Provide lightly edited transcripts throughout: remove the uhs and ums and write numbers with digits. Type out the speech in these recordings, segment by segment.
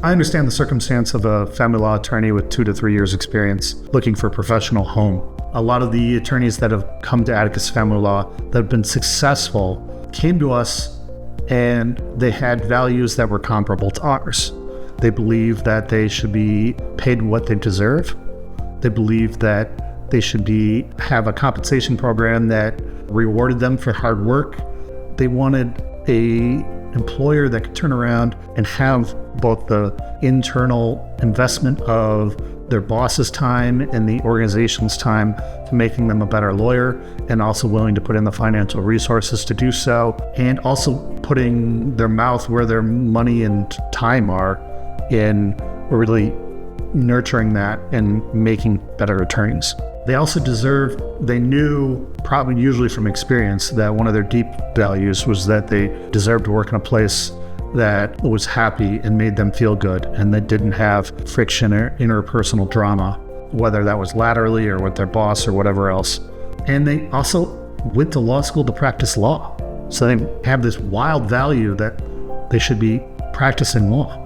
I understand the circumstance of a family law attorney with 2 to 3 years experience looking for a professional home. A lot of the attorneys that have come to Atticus Family Law that have been successful came to us and they had values that were comparable to ours. They believe that they should be paid what they deserve. They believe that they should have a compensation program that rewarded them for hard work. They wanted a employer that could turn around and have both the internal investment of their boss's time and the organization's time to making them a better lawyer, and also willing to put in the financial resources to do so, and also putting their mouth where their money and time are in really nurturing that and making better attorneys. They also they knew, probably usually from experience, that one of their deep values was that they deserved to work in a place that was happy and made them feel good, and that didn't have friction or interpersonal drama, whether that was laterally or with their boss or whatever else. And they also went to law school to practice law. So they have this wild value that they should be practicing law,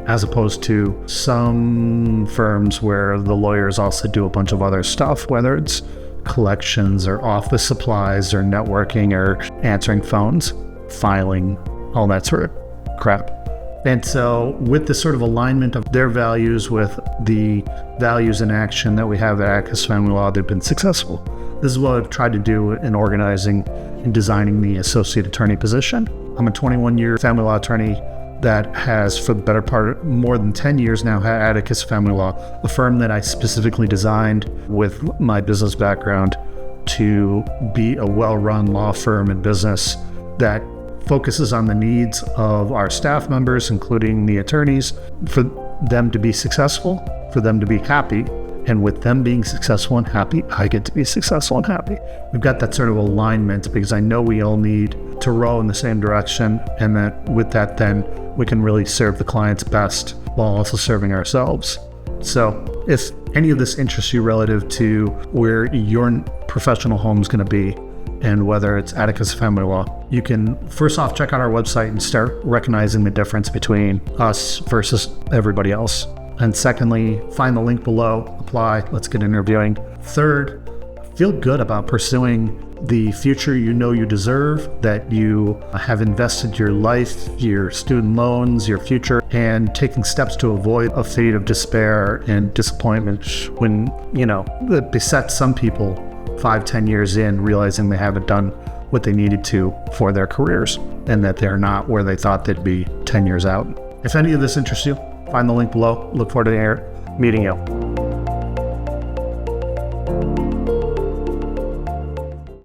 as opposed to some firms where the lawyers also do a bunch of other stuff, whether it's collections or office supplies or networking or answering phones, filing, all that sort of crap. And so with this sort of alignment of their values with the values in action that we have at Atticus Family Law, they've been successful. This is what I've tried to do in organizing and designing the associate attorney position. I'm a 21-year family law attorney that has, for the better part, more than 10 years now, had Atticus Family Law, a firm that I specifically designed with my business background to be a well-run law firm and business that focuses on the needs of our staff members, including the attorneys, for them to be successful, for them to be happy. And with them being successful and happy, I get to be successful and happy. We've got that sort of alignment because I know we all need to row in the same direction, and that with that, then we can really serve the clients best while also serving ourselves. So if any of this interests you relative to where your professional home is going to be, and whether it's Atticus Family Law, you can first off check out our website and start recognizing the difference between us versus everybody else. And secondly, find the link below, apply, let's get interviewing. Third, feel good about pursuing the future you know you deserve, that you have invested your life, your student loans, your future, and taking steps to avoid a fate of despair and disappointment when, that besets some people 5-10 years in, realizing they haven't done what they needed to for their careers and that they're not where they thought they'd be 10 years out. If any of this interests you, find the link below. Look forward to meeting you.